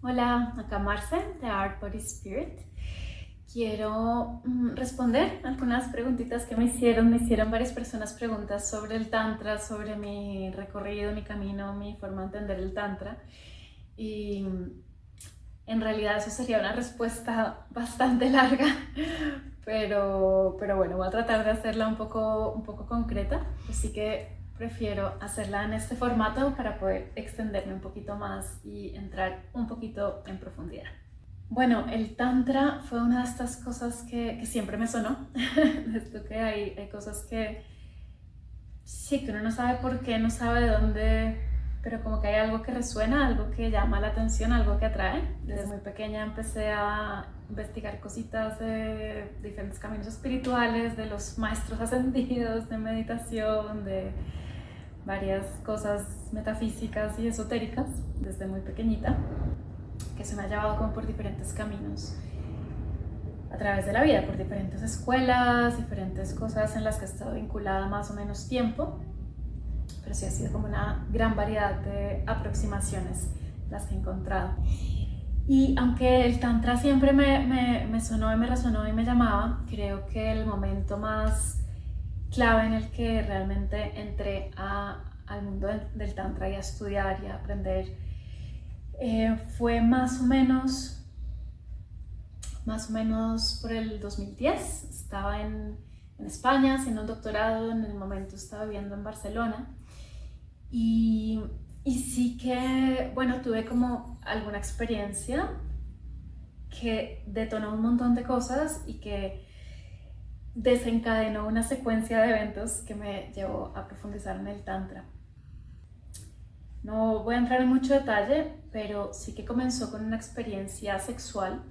Hola, acá Marce de Art Body Spirit. Quiero responder algunas preguntitas que me hicieron. Me hicieron varias personas preguntas sobre el Tantra, sobre mi recorrido, mi camino, mi forma de entender el Tantra. Y en realidad eso sería una respuesta bastante larga, pero bueno, voy a tratar de hacerla un poco concreta. Así que prefiero hacerla en este formato para poder extenderme un poquito más y entrar un poquito en profundidad. Bueno, el Tantra fue una de estas cosas que siempre me sonó. Esto que hay cosas que sí, que uno no sabe por qué, no sabe de dónde, pero como que hay algo que resuena, algo que llama la atención, algo que atrae. Desde muy pequeña empecé a investigar cositas de diferentes caminos espirituales, de los maestros ascendidos, de meditación, de varias cosas metafísicas y esotéricas desde muy pequeñita, que se me ha llevado como por diferentes caminos a través de la vida, por diferentes escuelas, diferentes cosas en las que he estado vinculada más o menos tiempo, pero sí ha sido como una gran variedad de aproximaciones las que he encontrado. Y aunque el Tantra siempre me sonó y me resonó y me llamaba, creo que el momento más clave en el que realmente entré al mundo del Tantra y a estudiar y a aprender fue más o menos por el 2010. Estaba en España haciendo un doctorado, en el momento estaba viviendo en Barcelona y sí que, bueno, tuve como alguna experiencia que detonó un montón de cosas y que desencadenó una secuencia de eventos que me llevó a profundizar en el Tantra. No voy a entrar en mucho detalle, pero sí que comenzó con una experiencia sexual.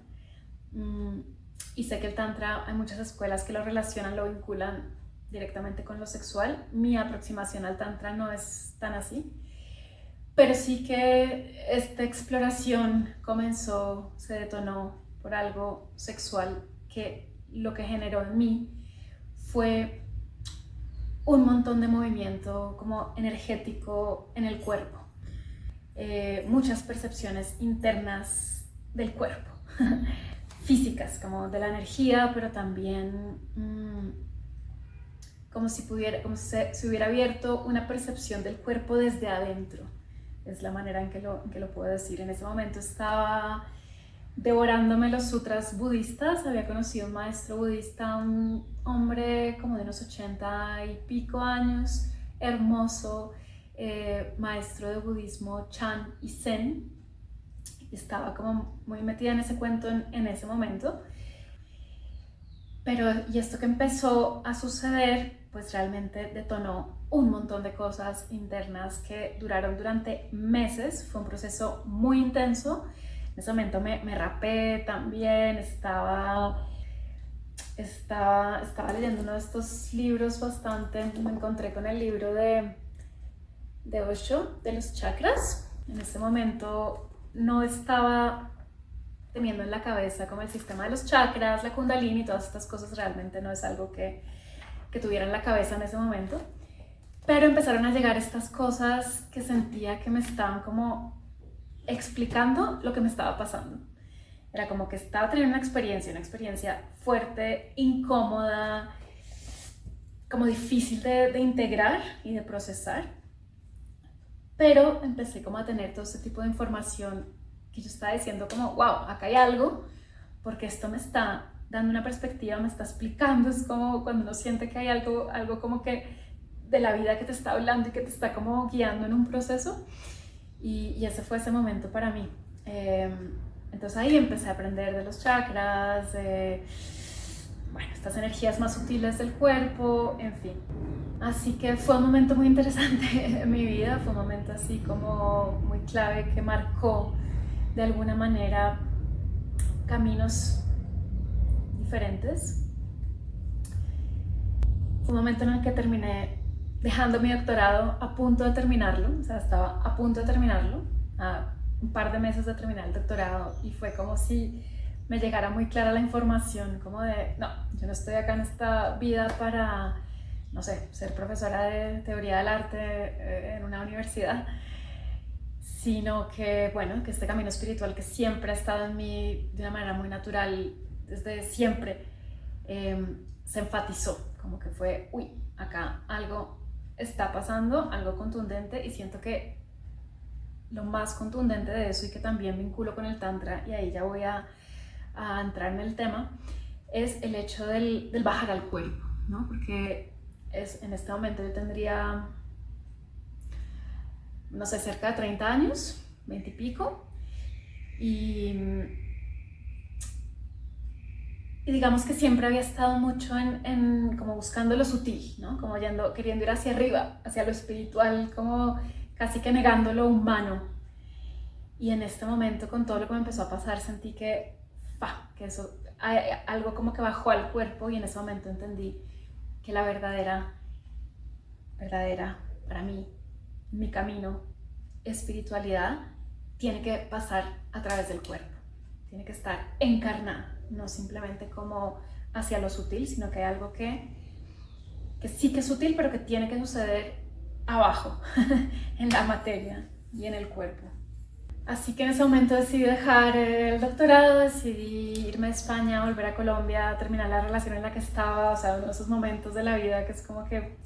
Y sé que el Tantra, hay muchas escuelas que lo relacionan, lo vinculan directamente con lo sexual. Mi aproximación al Tantra no es tan así, pero sí que esta exploración comenzó, se detonó por algo sexual que lo que generó en mí fue un montón de movimiento como energético en el cuerpo. Muchas percepciones internas del cuerpo, físicas, como de la energía, pero también como si se hubiera abierto una percepción del cuerpo desde adentro. Es la manera en que lo puedo decir. En ese momento estaba devorándome los sutras budistas. Había conocido un maestro budista, un hombre como de unos 80 y pico años, hermoso, maestro de budismo Chan y Zen. Estaba como muy metida en ese cuento en ese momento. Pero, y esto que empezó a suceder, pues realmente detonó un montón de cosas internas que duraron durante meses. Fue un proceso muy intenso. En ese momento me rapé también, estaba leyendo uno de estos libros bastante, me encontré con el libro de Osho, de los chakras. En ese momento no estaba teniendo en la cabeza como el sistema de los chakras, la kundalini y todas estas cosas. Realmente no es algo que tuviera en la cabeza en ese momento, pero empezaron a llegar estas cosas que sentía que me estaban como explicando lo que me estaba pasando. Era como que estaba teniendo una experiencia fuerte, incómoda, como difícil de integrar y de procesar, pero empecé como a tener todo ese tipo de información que yo estaba diciendo como, wow, acá hay algo, porque esto me está dando una perspectiva, me está explicando. Es como cuando uno siente que hay algo como que de la vida que te está hablando y que te está como guiando en un proceso, y ese fue ese momento para mí. Entonces ahí empecé a aprender de los chakras, bueno, estas energías más sutiles del cuerpo, en fin. Así que fue un momento muy interesante en mi vida, fue un momento así como muy clave que marcó de alguna manera caminos diferentes. Fue un momento en el que terminé dejando mi doctorado a punto de terminarlo, o sea, estaba a punto de terminarlo, a un par de meses de terminar el doctorado, y fue como si me llegara muy clara la información, como de, no, yo no estoy acá en esta vida para, no sé, ser profesora de teoría del arte en una universidad, sino que, bueno, que este camino espiritual que siempre ha estado en mí de una manera muy natural, desde siempre, se enfatizó, como que fue, uy, acá algo está pasando, algo contundente, y siento que lo más contundente de eso, y que también vinculo con el Tantra, y ahí ya voy a entrar en el tema, es el hecho del bajar al cuerpo, ¿no? Porque en este momento yo tendría, no sé, cerca de 30 años, 20 y pico, y, y digamos que siempre había estado mucho en como buscando lo sutil, ¿no? Como queriendo ir hacia arriba, hacia lo espiritual, como casi que negando lo humano. Y en este momento, con todo lo que me empezó a pasar, sentí que eso, algo como que bajó al cuerpo, y en ese momento entendí que la verdadera para mí, mi camino, espiritualidad, tiene que pasar a través del cuerpo, tiene que estar encarnada, no simplemente como hacia lo sutil, sino que hay algo que sí que es sutil, pero que tiene que suceder abajo, en la materia y en el cuerpo. Así que en ese momento decidí dejar el doctorado, decidí irme a España, volver a Colombia, terminar la relación en la que estaba, o sea, uno de esos momentos de la vida que es como que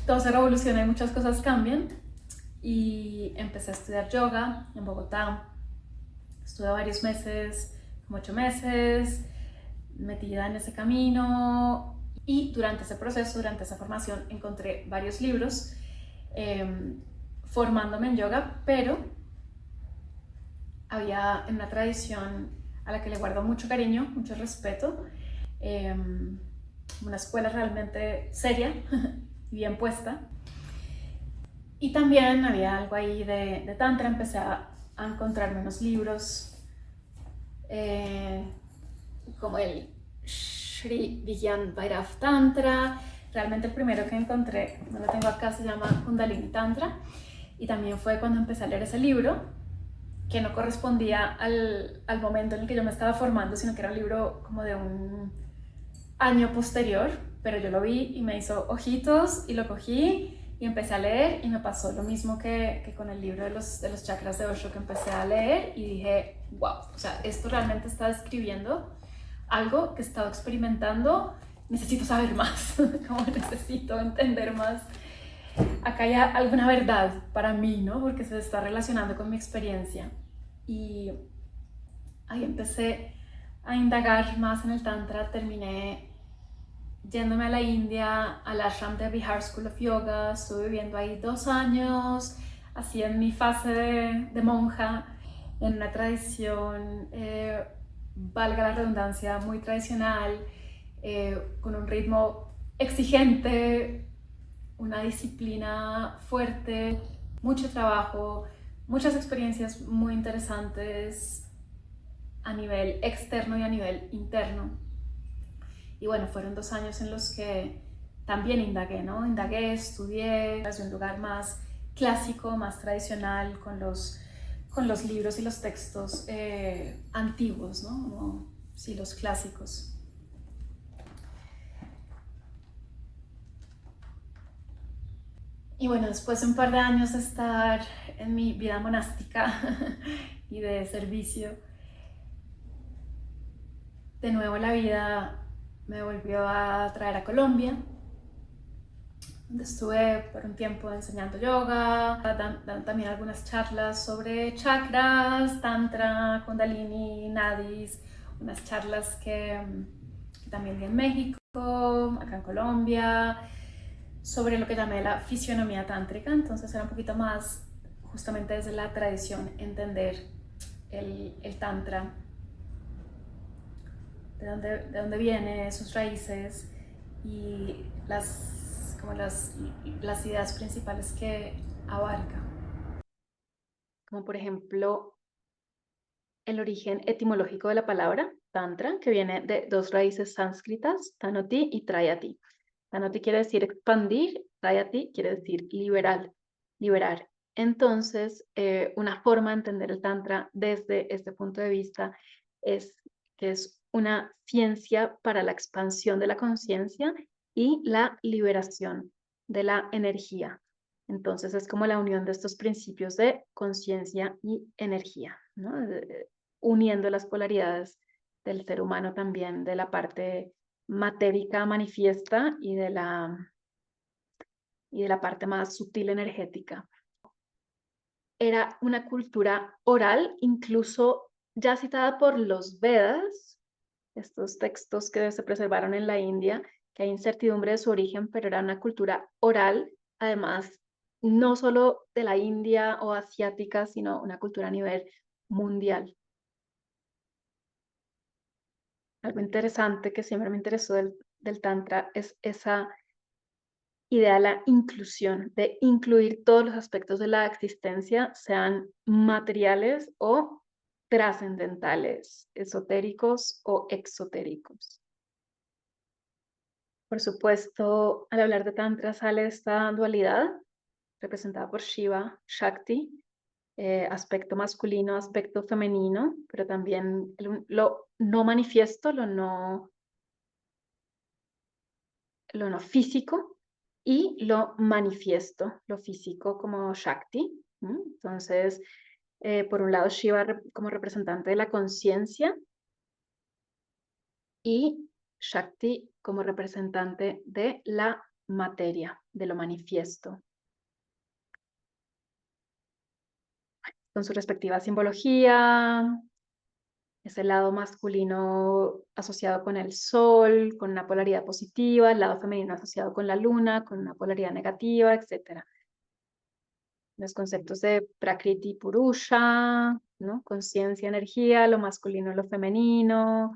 todo se revoluciona y muchas cosas cambian. Y empecé a estudiar yoga en Bogotá. Estuve varios meses, como 8 meses, metida en ese camino, y durante ese proceso, durante esa formación, encontré varios libros formándome en yoga, pero había en una tradición a la que le guardo mucho cariño, mucho respeto, una escuela realmente seria y bien puesta. Y también había algo ahí de Tantra. Empecé a encontrarme unos libros como el Sri Vigyan Bhairav Tantra. Realmente el primero que encontré, no lo tengo acá, se llama Kundalini Tantra. Y también fue cuando empecé a leer ese libro, que no correspondía al momento en el que yo me estaba formando, sino que era un libro como de un año posterior, pero yo lo vi y me hizo ojitos y lo cogí y empecé a leer, y me pasó lo mismo que con el libro de los chakras de Osho, que empecé a leer y dije, wow, o sea, esto realmente está describiendo algo que he estado experimentando, necesito saber más, como necesito entender más. Acá hay alguna verdad para mí, ¿no? Porque se está relacionando con mi experiencia. Y ahí empecé a indagar más en el Tantra, terminé yéndome a la India, al ashram de Bihar School of Yoga. Estuve viviendo ahí 2 años, así en mi fase de monja, en una tradición, valga la redundancia, muy tradicional, con un ritmo exigente, una disciplina fuerte, mucho trabajo, muchas experiencias muy interesantes a nivel externo y a nivel interno. Y bueno, fueron 2 años en los que también indagué, ¿no? Indagué, estudié desde un lugar más clásico, más tradicional, con los libros y los textos antiguos, ¿no? Como, sí, los clásicos. Y bueno, después de un par de años de estar en mi vida monástica y de servicio, de nuevo la vida me volvió a traer a Colombia, donde estuve por un tiempo enseñando yoga, dando también algunas charlas sobre chakras, tantra, kundalini, nadis, unas charlas que también di en México, acá en Colombia, sobre lo que llamé la fisionomía tántrica. Entonces era un poquito más justamente desde la tradición, entender el tantra, de dónde viene, sus raíces y las ideas principales que abarca. Como por ejemplo el origen etimológico de la palabra tantra, que viene de dos raíces sánscritas, tanoti y trayati. Tanoti quiere decir expandir, trayati quiere decir liberar. Entonces, una forma de entender el tantra desde este punto de vista es que es una ciencia para la expansión de la conciencia y la liberación de la energía, Entonces es como la unión de estos principios de conciencia y energía, ¿no? Uniendo las polaridades del ser humano también, de la parte matérica manifiesta y de la parte más sutil energética. Era una cultura oral, incluso ya citada por los Vedas, estos textos que se preservaron en la India, que hay incertidumbre de su origen, pero era una cultura oral, además, no solo de la India o asiática, sino una cultura a nivel mundial. Algo interesante que siempre me interesó del Tantra es esa idea de la inclusión, de incluir todos los aspectos de la existencia, sean materiales o trascendentales, esotéricos o exotéricos. Por supuesto, al hablar de Tantra sale esta dualidad representada por Shiva, Shakti, aspecto masculino, aspecto femenino, pero también lo no manifiesto, lo no físico y lo manifiesto, lo físico como Shakti. Entonces, por un lado, Shiva como representante de la conciencia y Shakti como representante de la materia, de lo manifiesto, con su respectiva simbología. Es el lado masculino asociado con el sol, con una polaridad positiva, el lado femenino asociado con la luna, con una polaridad negativa, etc. Los conceptos de Prakriti Purusha, ¿no? Conciencia, energía, lo masculino, lo femenino,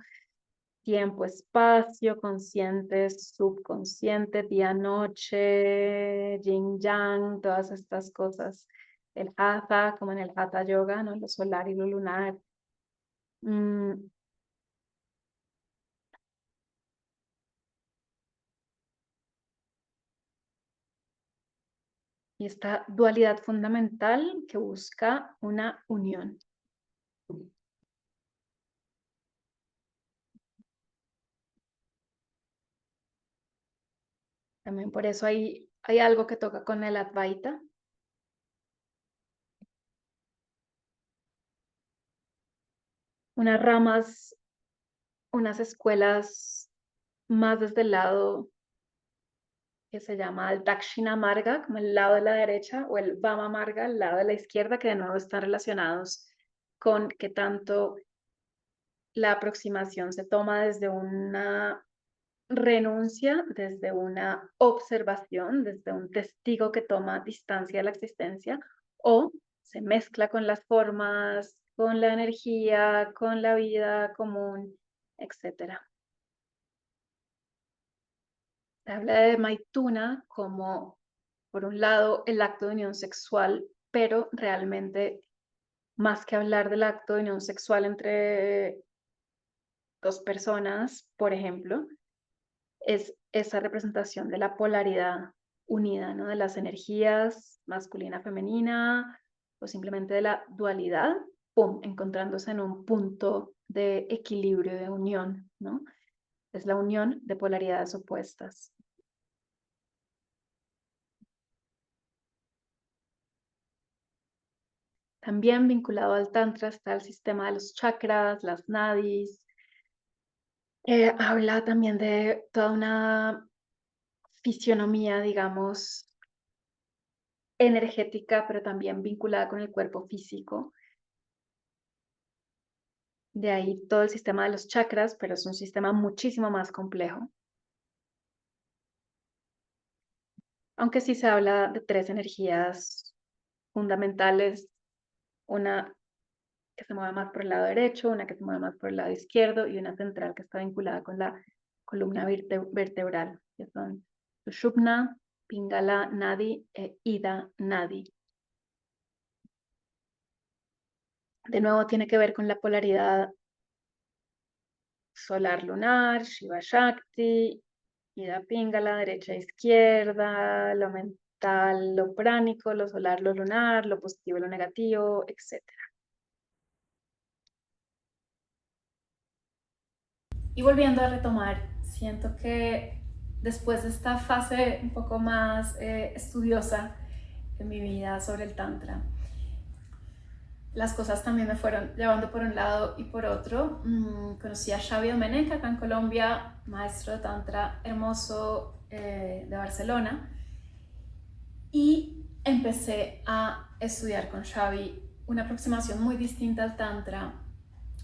tiempo, espacio, consciente, subconsciente, día, noche, yin, yang, todas estas cosas. El hatha, como en el hatha yoga, ¿no? Lo solar y lo lunar. Y esta dualidad fundamental que busca una unión. También por eso hay algo que toca con el Advaita. Unas ramas, unas escuelas más desde el lado que se llama el Dakshina Marga, como el lado de la derecha, o el Vama Marga, el lado de la izquierda, que de nuevo están relacionados con qué tanto la aproximación se toma desde una renuncia, desde una observación, desde un testigo que toma distancia de la existencia, o se mezcla con las formas, con la energía, con la vida común, etc. Se habla de Maituna como, por un lado, el acto de unión sexual, pero realmente, más que hablar del acto de unión sexual entre dos personas, por ejemplo, es esa representación de la polaridad unida, ¿no? De las energías masculina, femenina, o simplemente de la dualidad, ¡pum!, encontrándose en un punto de equilibrio, de unión, ¿no? Es la unión de polaridades opuestas. También vinculado al Tantra está el sistema de los chakras, las nadis. Habla también de toda una fisionomía, digamos, energética, pero también vinculada con el cuerpo físico. De ahí todo el sistema de los chakras, pero es un sistema muchísimo más complejo. Aunque sí se habla de tres energías fundamentales, una que se mueve más por el lado derecho, una que se mueve más por el lado izquierdo y una central que está vinculada con la columna vertebral, que son Sushumna, Pingala Nadi e Ida Nadi. De nuevo tiene que ver con la polaridad solar-lunar, Shiva-Shakti, Ida Pingala, derecha-izquierda, lo mental, lo pránico, lo solar, lo lunar, lo positivo, lo negativo, etc. Y volviendo a retomar, siento que después de esta fase un poco más estudiosa, en mi vida sobre el Tantra. Las cosas también me fueron llevando por un lado y por otro. Conocí a Xavi Domenech acá en Colombia, maestro de Tantra hermoso de Barcelona, y empecé a estudiar con Xavi una aproximación muy distinta al Tantra,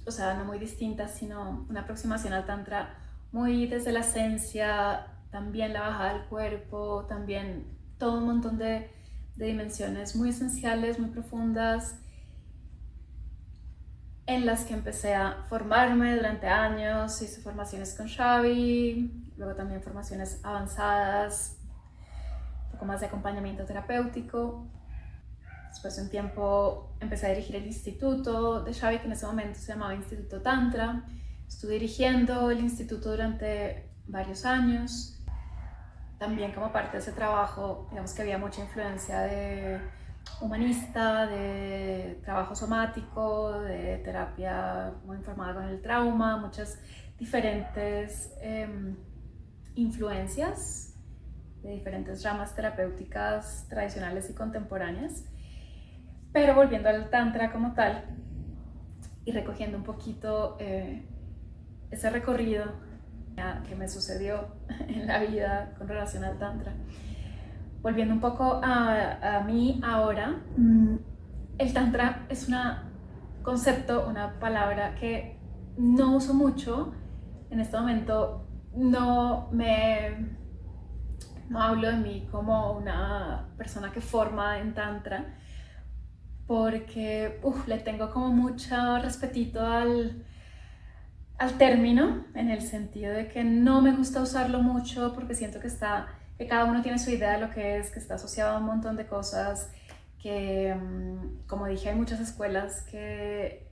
o sea, no muy distinta, sino una aproximación al Tantra muy desde la esencia, también la bajada del cuerpo, también todo un montón de dimensiones muy esenciales, muy profundas, en las que empecé a formarme durante años. Hice formaciones con Xavi, luego también formaciones avanzadas, un poco más de acompañamiento terapéutico. Después de un tiempo empecé a dirigir el instituto de Xavi, que en ese momento se llamaba Instituto Tantra. Estuve dirigiendo el instituto durante varios años. También como parte de ese trabajo, digamos que había mucha influencia de humanista, de trabajo somático, de terapia muy informada con el trauma, muchas diferentes influencias de diferentes ramas terapéuticas tradicionales y contemporáneas. Pero volviendo al Tantra como tal y recogiendo un poquito ese recorrido que me sucedió en la vida con relación al Tantra, volviendo un poco a mí ahora, el Tantra es un concepto, una palabra que no uso mucho en este momento. No hablo de mí como una persona que forma en Tantra, porque le tengo como mucho respetito al término, en el sentido de que no me gusta usarlo mucho porque siento que cada uno tiene su idea de lo que es, que está asociado a un montón de cosas, que como dije, hay muchas escuelas que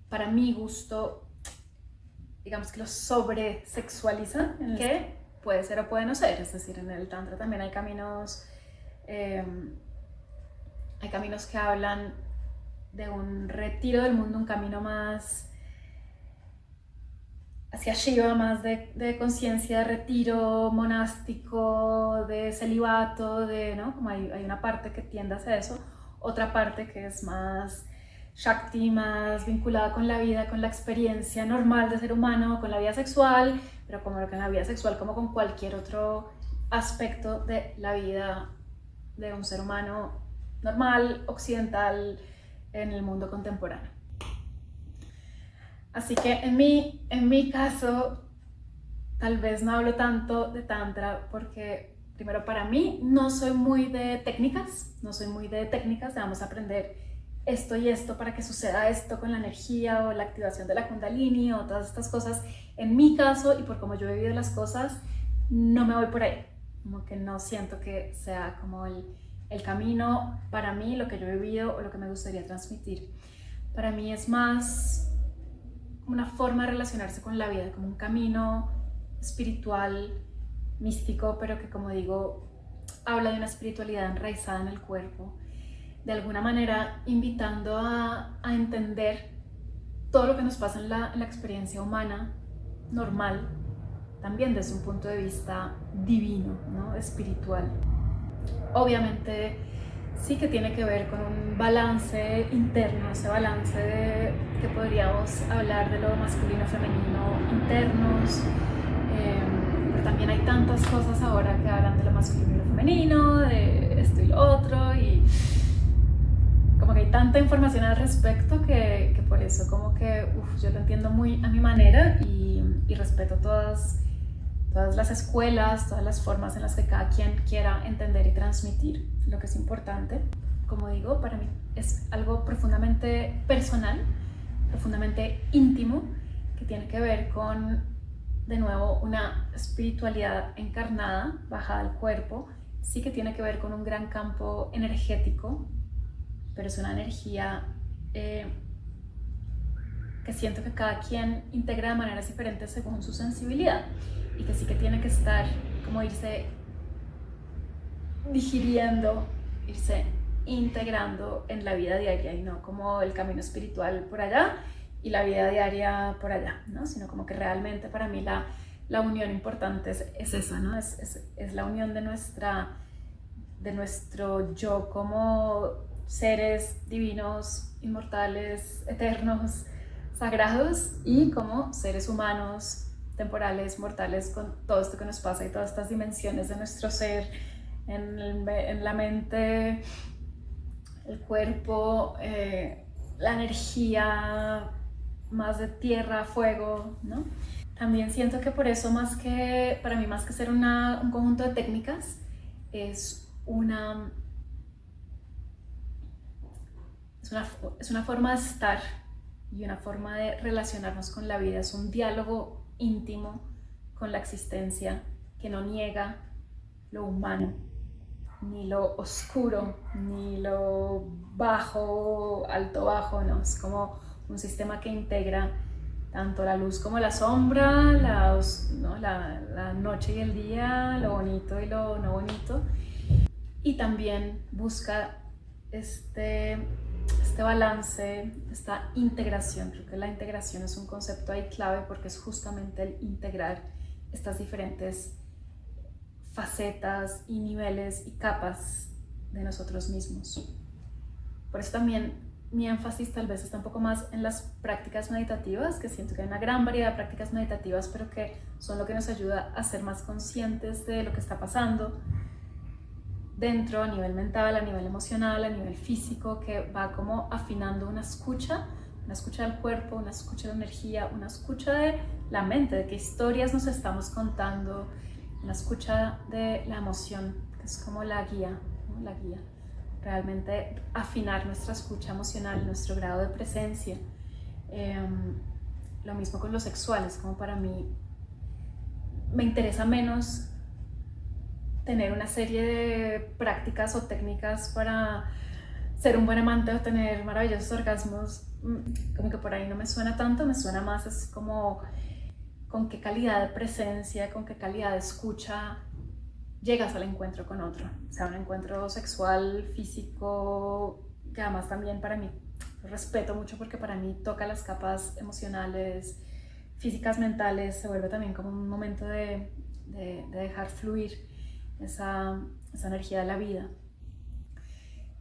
para mi gusto, digamos que lo sobresexualizan, que puede ser o puede no ser. Es decir, en el Tantra también hay caminos que hablan de un retiro del mundo, un camino más hacia Shiva, más de conciencia, de retiro monástico, de celibato, ¿no? Como hay una parte que tiende hacia eso, otra parte que es más Shakti, más vinculada con la vida, con la experiencia normal de ser humano, con la vida sexual, pero como que en la vida sexual, como con cualquier otro aspecto de la vida de un ser humano normal, occidental, en el mundo contemporáneo. Así que en mi caso, tal vez no hablo tanto de Tantra porque, primero, para mí no soy muy de técnicas, de vamos a aprender esto y esto para que suceda esto con la energía o la activación de la Kundalini o todas estas cosas. En mi caso, y por cómo yo he vivido las cosas, no me voy por ahí. Como que no siento que sea como el camino para mí, lo que yo he vivido o lo que me gustaría transmitir. Para mí es más una forma de relacionarse con la vida, como un camino espiritual, místico, pero que, como digo, habla de una espiritualidad enraizada en el cuerpo, de alguna manera invitando a entender todo lo que nos pasa en la experiencia humana normal, también desde un punto de vista divino, ¿no? Espiritual. Obviamente sí que tiene que ver con un balance interno, ese balance que podríamos hablar de lo masculino, femenino, internos, pero también hay tantas cosas ahora que hablan de lo masculino y lo femenino, de esto y lo otro, y como que hay tanta información al respecto que por eso como que yo lo entiendo muy a mi manera y respeto todas las escuelas, todas las formas en las que cada quien quiera entender y transmitir lo que es importante. Como digo, para mí es algo profundamente personal, profundamente íntimo, que tiene que ver con, de nuevo, una espiritualidad encarnada, bajada al cuerpo. Sí que tiene que ver con un gran campo energético, pero es una energía que siento que cada quien integra de maneras diferentes según su sensibilidad, y que sí que tiene que estar, como irse digiriendo, irse integrando en la vida diaria, y no como el camino espiritual por allá y la vida diaria por allá, ¿no? Sino como que realmente para mí la unión importante es esa, ¿no? Es la unión de nuestra de nuestro yo como seres divinos, inmortales, eternos, sagrados, y como seres humanos, temporales, mortales, con todo esto que nos pasa y todas estas dimensiones de nuestro ser, en la mente, el cuerpo, la energía más de tierra, fuego, ¿no? También siento que por eso, para mí, más que ser un conjunto de técnicas, es una forma de estar y una forma de relacionarnos con la vida. Es un diálogo íntimo con la existencia que no niega lo humano, ni lo oscuro, ni lo bajo, alto, bajo, no. Es como un sistema que integra tanto la luz como la sombra, la noche y el día, lo bonito y lo no bonito. Y también busca este balance, esta integración. Creo que la integración es un concepto ahí clave, porque es justamente el integrar estas diferentes facetas y niveles y capas de nosotros mismos. Por eso también mi énfasis tal vez está un poco más en las prácticas meditativas, que siento que hay una gran variedad de prácticas meditativas, pero que son lo que nos ayuda a ser más conscientes de lo que está pasando dentro, a nivel mental, a nivel emocional, a nivel físico, que va como afinando una escucha del cuerpo, una escucha de la energía, una escucha de la mente, de qué historias nos estamos contando, una escucha de la emoción, que es como la guía, ¿no? La guía. Realmente afinar nuestra escucha emocional, nuestro grado de presencia. Lo mismo con lo sexual. Es como, para mí me interesa menos tener una serie de prácticas o técnicas para ser un buen amante o tener maravillosos orgasmos. Como que por ahí no me suena tanto, me suena más es como con qué calidad de presencia, con qué calidad de escucha llegas al encuentro con otro, o sea, un encuentro sexual, físico, que además también para mí lo respeto mucho, porque para mí toca las capas emocionales, físicas, mentales. Se vuelve también como un momento de dejar fluir esa energía de la vida.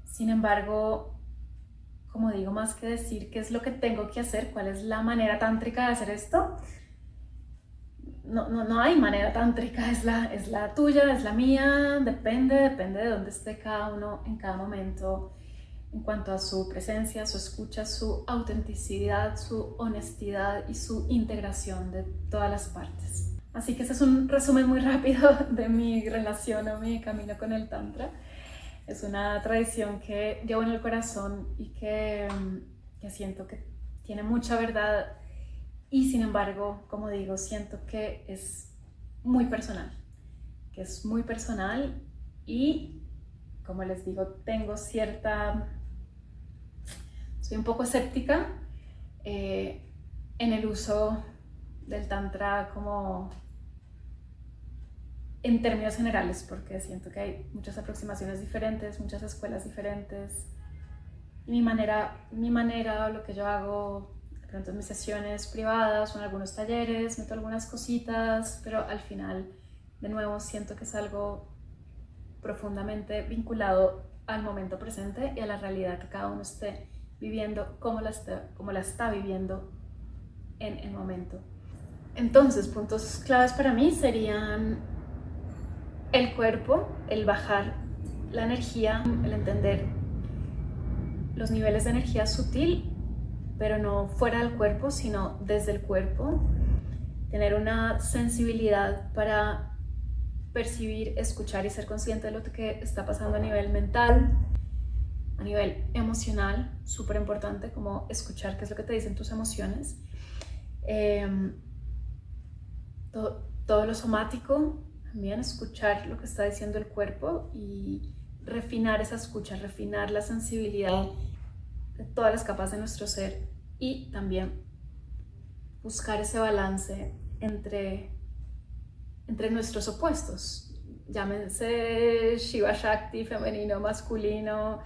Sin embargo, como digo, más que decir qué es lo que tengo que hacer, cuál es la manera tántrica de hacer esto, no hay manera tántrica, es la tuya, es la mía, depende de dónde esté cada uno en cada momento, en cuanto a su presencia, su escucha, su autenticidad, su honestidad y su integración de todas las partes. Así que ese es un resumen muy rápido de mi relación o mi camino con el Tantra. Es una tradición que llevo en el corazón y que siento que tiene mucha verdad, y sin embargo, como digo, siento que es muy personal, y como les digo, soy un poco escéptica en el uso del Tantra como en términos generales, porque siento que hay muchas aproximaciones diferentes, muchas escuelas diferentes. Y mi manera, lo que yo hago, de pronto en mis sesiones privadas o en algunos talleres, meto algunas cositas, pero al final, de nuevo, siento que es algo profundamente vinculado al momento presente y a la realidad que cada uno esté viviendo, como la está viviendo en el momento. Entonces, puntos claves para mí serían el cuerpo, el bajar la energía, el entender los niveles de energía sutil, pero no fuera del cuerpo, sino desde el cuerpo. Tener una sensibilidad para percibir, escuchar y ser consciente de lo que está pasando a nivel mental, a nivel emocional, súper importante, como escuchar qué es lo que te dicen tus emociones. Todo lo somático, también escuchar lo que está diciendo el cuerpo y refinar esa escucha, refinar la sensibilidad de todas las capas de nuestro ser, y también buscar ese balance entre nuestros opuestos, llámense Shiva Shakti, femenino, masculino,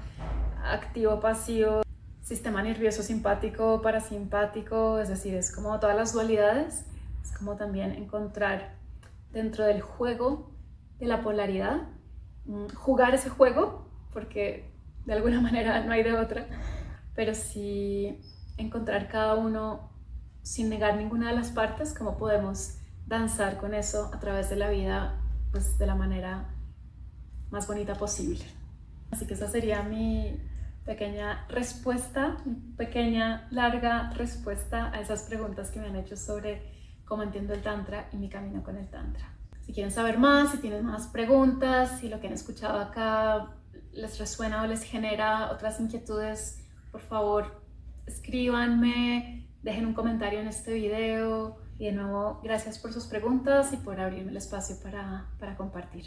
activo, pasivo, sistema nervioso simpático, parasimpático. Es decir, es como todas las dualidades. Es como también encontrar dentro del juego de la polaridad jugar ese juego, porque de alguna manera no hay de otra, pero sí encontrar cada uno sin negar ninguna de las partes, cómo podemos danzar con eso a través de la vida, pues de la manera más bonita posible. Así que esa sería mi pequeña respuesta, mi pequeña, larga respuesta a esas preguntas que me han hecho sobre cómo entiendo el Tantra y mi camino con el Tantra. Si quieren saber más, si tienen más preguntas, si lo que han escuchado acá les resuena o les genera otras inquietudes, por favor escríbanme, dejen un comentario en este video. Y de nuevo, gracias por sus preguntas y por abrirme el espacio para compartir.